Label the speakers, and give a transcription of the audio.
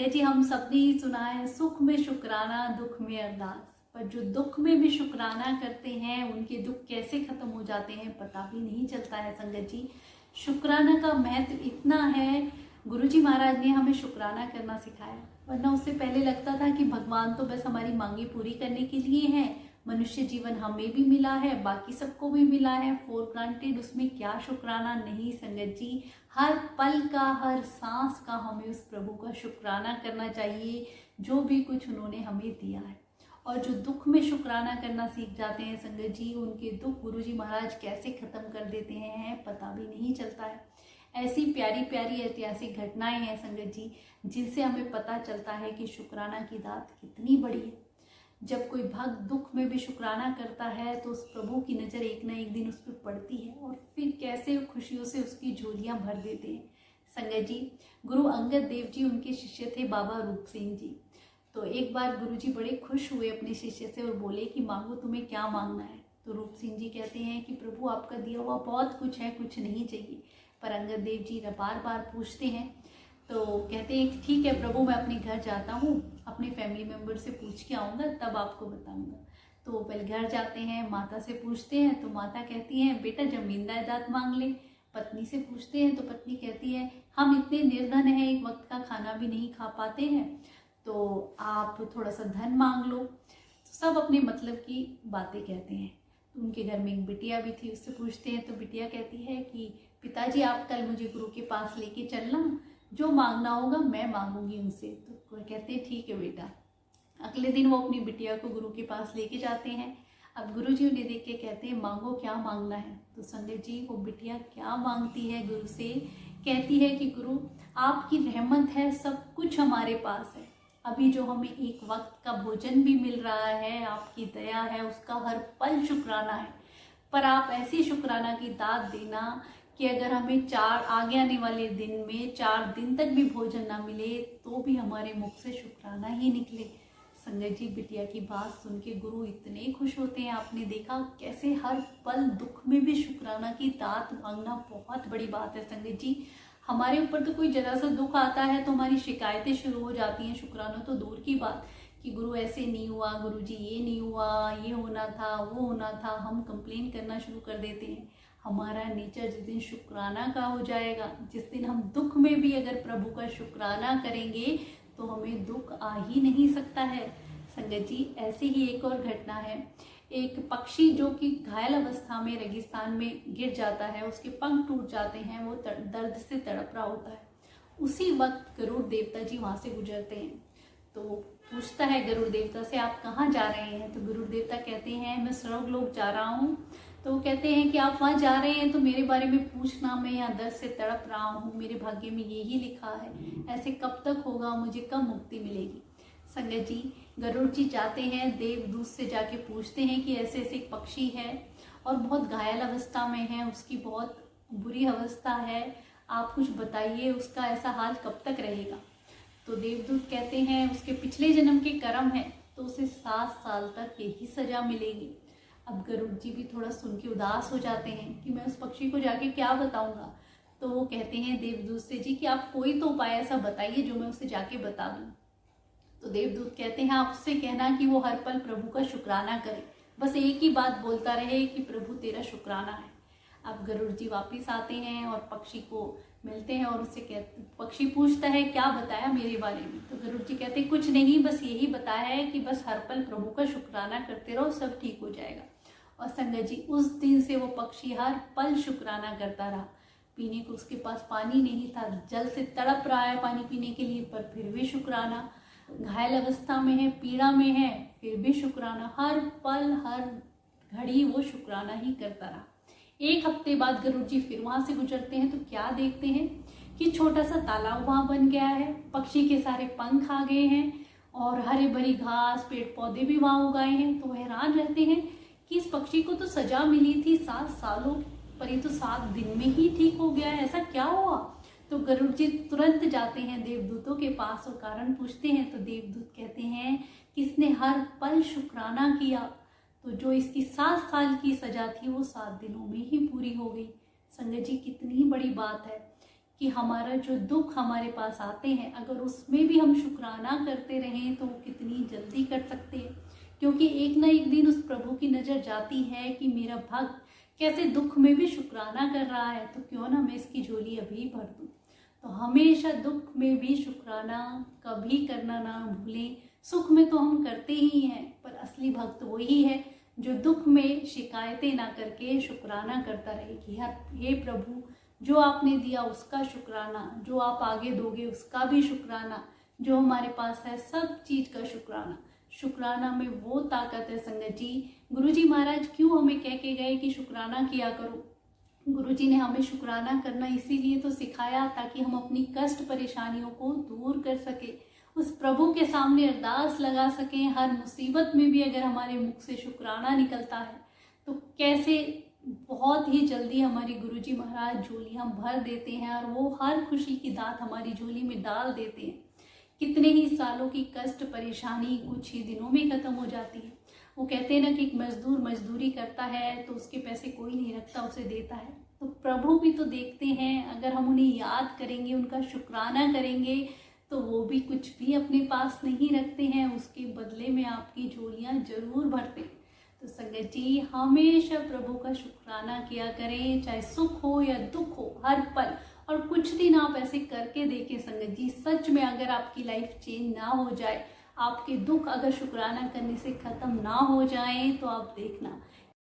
Speaker 1: संगत जी, हम सबने ही सुना है, सुख में शुक्राना दुख में अरदास। पर जो दुख में भी शुक्राना करते हैं उनके दुख कैसे खत्म हो जाते हैं पता भी नहीं चलता है। संगत जी, शुक्राना का महत्व इतना है, गुरुजी महाराज ने हमें शुक्राना करना सिखाया। वरना उससे पहले लगता था कि भगवान तो बस हमारी मांगे पूरी करने के लिए हैं, मनुष्य जीवन हमें भी मिला है, बाकी सबको भी मिला है, फॉर ग्रांटेड, उसमें क्या शुक्राना। नहीं संगत जी, हर पल का, हर सांस का हमें उस प्रभु का शुक्राना करना चाहिए जो भी कुछ उन्होंने हमें दिया है। और जो दुख में शुक्राना करना सीख जाते हैं संगत जी, उनके दुख गुरुजी महाराज कैसे खत्म कर देते हैं पता भी नहीं चलता है। ऐसी प्यारी प्यारी ऐतिहासिक घटनाएं हैं संगत जी, जिनसे हमें पता चलता है कि शुक्राना की दात कितनी बड़ी है। जब कोई भक्त दुख में भी शुक्राना करता है तो उस प्रभु की नज़र एक ना एक दिन उस पर पड़ती है और फिर कैसे खुशियों से उसकी झोलियां भर देते हैं। संगत जी, गुरु अंगद देव जी उनके शिष्य थे बाबा रूप सिंह जी। तो एक बार गुरु जी बड़े खुश हुए अपने शिष्य से और बोले कि मांगो, तुम्हें क्या मांगना है। तो रूप सिंह जी कहते हैं कि प्रभु आपका दिया हुआ बहुत कुछ है, कुछ नहीं चाहिए। पर अंगद देव जी बार बार पूछते हैं तो कहते हैं ठीक है प्रभु, मैं अपने घर जाता हूँ, अपने फैमिली मेम्बर से पूछ के आऊँगा, तब आपको बताऊँगा। तो पहले घर जाते हैं, माता से पूछते हैं तो माता कहती हैं बेटा जमीन जायदाद मांग ले। पत्नी से पूछते हैं तो पत्नी कहती है हम इतने निर्धन हैं, एक वक्त का खाना भी नहीं खा पाते हैं, तो आप थोड़ा सा धन मांग लो। तो सब अपने मतलब की बातें कहते हैं। तो उनके घर में एक बिटिया भी थी, उससे पूछते हैं तो बिटिया कहती है कि पिताजी आप कल मुझे गुरु के पास लेके चलना, जो मांगना होगा मैं मांगूंगी उनसे। तो कहते हैं ठीक है बेटा। अगले दिन वो अपनी बिटिया को गुरु के पास लेके जाते हैं। अब गुरु जी उन्हें देख के कहते हैं मांगो, क्या मांगना है। तो संगत जी, वो बिटिया क्या मांगती है गुरु से, कहती है कि गुरु आपकी रहमत है, सब कुछ हमारे पास है, अभी जो हमें एक वक्त का भोजन भी मिल रहा है आपकी दया है, उसका हर पल शुक्राना है। पर आप ऐसी शुक्राना की दात देना कि अगर हमें आगे आने वाले दिन में 4 दिन तक भी भोजन ना मिले तो भी हमारे मुख से शुक्राना ही निकले। संगत जी, बिटिया की बात सुन के गुरु इतने खुश होते हैं। आपने देखा कैसे हर पल दुख में भी शुक्राना की दात मांगना बहुत बड़ी बात है। संगत जी, हमारे ऊपर तो कोई जरा सा दुख आता है तो हमारी शिकायतें शुरू हो जाती हैं, शुक्राना तो दूर की बात कि गुरु ऐसे नहीं हुआ, गुरु जी ये नहीं हुआ, ये होना था, वो होना था, हम कंप्लेन करना शुरू कर देते हैं। हमारा नेचर जिस दिन शुक्राना का हो जाएगा, जिस दिन हम दुख में भी अगर प्रभु का शुक्राना करेंगे तो हमें दुख आ ही नहीं सकता है। संगत जी, ऐसी ही एक और घटना है। एक पक्षी जो कि घायल अवस्था में रेगिस्तान में गिर जाता है, उसके पंख टूट जाते हैं, वो दर्द से तड़प रहा होता है। उसी वक्त गरुड़ देवता जी वहाँ से गुजरते हैं। तो पूछता है गरुड़ देवता से आप कहाँ जा रहे हैं। तो गरुड़ देवता कहते हैं मैं स्वर्गलोक जा रहा हूँ। तो वो कहते हैं कि आप वहाँ जा रहे हैं तो मेरे बारे में पूछना, मैं यहाँ दर्द से तड़प रहा हूँ, मेरे भाग्य में यही लिखा है, ऐसे कब तक होगा, मुझे कब मुक्ति मिलेगी। संगत जी, गरुड़ जी जाते हैं, देवदूत से जाके पूछते हैं कि ऐसे ऐसे एक पक्षी है और बहुत घायल अवस्था में है, उसकी बहुत बुरी अवस्था है, आप कुछ बताइए उसका ऐसा हाल कब तक रहेगा। तो देवदूत कहते हैं उसके पिछले जन्म के कर्म है तो उसे 7 साल तक यही सजा मिलेगी। अब गरुड़ जी भी थोड़ा सुन के उदास हो जाते हैं कि मैं उस पक्षी को जाके क्या बताऊंगा। तो वो कहते हैं देवदूत से जी कि आप कोई तो उपाय ऐसा बताइए जो मैं उसे जाके बता दूं। तो देवदूत कहते हैं आप उससे कहना कि वो हर पल प्रभु का शुक्राना करे, बस एक ही बात बोलता रहे कि प्रभु तेरा शुक्राना है। अब गरुड़ जी वापिस आते हैं और पक्षी को मिलते हैं और उससे पक्षी पूछता है क्या बताया मेरे बारे में। तो गरुड़ जी कहते हैं कुछ नहीं, बस यही बताया है कि बस हर पल प्रभु का शुक्राना करते रहो, सब ठीक हो जाएगा। और संगत जी, उस दिन से वो पक्षी हर पल शुक्राना करता रहा। पीने को उसके पास पानी नहीं था, जल से तड़प रहा है पानी पीने के लिए, पर फिर भी शुक्राना, घायल अवस्था में है, पीड़ा में है, फिर भी शुक्राना, हर पल हर घड़ी वो शुक्राना ही करता रहा। एक हफ्ते बाद गरुड़ जी फिर वहां से गुजरते हैं तो क्या देखते हैं कि छोटा सा तालाब वहां बन गया है, पक्षी के सारे पंख आ गए हैं और हरी भरी घास पेड़ पौधे भी वहां उगाए हैं। तो हैरान रहते हैं कि इस पक्षी को तो सजा मिली थी 7 सालों, पर ये तो 7 दिन में ही ठीक हो गया है, ऐसा क्या हुआ। तो गरुड़ जी तुरंत जाते हैं देवदूतों के पास और कारण पूछते हैं। तो देवदूत कहते हैं कि इसने हर पल शुक्राना किया तो जो इसकी 7 साल की सजा थी वो 7 दिनों में ही पूरी हो गई। संगत जी, कितनी बड़ी बात है कि हमारा जो दुख हमारे पास आते हैं, अगर उसमें भी हम शुक्राना करते रहें तो वो कितनी जल्दी कर सकते हैं। क्योंकि एक ना एक दिन उस प्रभु की नज़र जाती है कि मेरा भक्त कैसे दुख में भी शुक्राना कर रहा है, तो क्यों ना मैं इसकी झोली अभी भर दूँ। तो हमेशा दुख में भी शुक्राना कभी करना ना भूलें। सुख में तो हम करते ही हैं, पर असली भक्त वही है जो दुख में शिकायतें ना करके शुक्राना करता रहे कि हे प्रभु, जो आपने दिया उसका शुक्राना, जो आप आगे दोगे उसका भी शुक्राना, जो हमारे पास है सब चीज़ का शुक्राना। शुक्राना में वो ताकत है संगत जी। गुरुजी महाराज क्यों हमें कह के गए कि शुक्राना किया करो? गुरुजी ने हमें शुक्राना करना इसीलिए तो सिखाया ताकि हम अपनी कष्ट परेशानियों को दूर कर सके, उस प्रभु के सामने अरदास लगा सकें। हर मुसीबत में भी अगर हमारे मुख से शुक्राना निकलता है तो कैसे बहुत ही जल्दी हमारी गुरुजी महाराज झोलियाँ भर देते हैं और वो हर खुशी की दात हमारी झोली में डाल देते हैं। कितने ही सालों की कष्ट परेशानी कुछ ही दिनों में ख़त्म हो जाती है। वो कहते हैं ना कि एक मजदूर मजदूरी करता है तो उसके पैसे कोई नहीं रखता, उसे देता है। तो प्रभु भी तो देखते हैं, अगर हम उन्हें याद करेंगे, उनका शुक्राना करेंगे तो वो भी कुछ भी अपने पास नहीं रखते हैं, उसके बदले में आपकी झोलियाँ जरूर भरते हैं। तो संगत जी हमेशा प्रभु का शुक्राना किया करें, चाहे सुख हो या दुख हो, हर पल। और कुछ दिन आप ऐसे करके देखें संगत जी, सच में अगर आपकी लाइफ चेंज ना हो जाए, आपके दुख अगर शुक्राना करने से ख़त्म ना हो जाए, तो आप देखना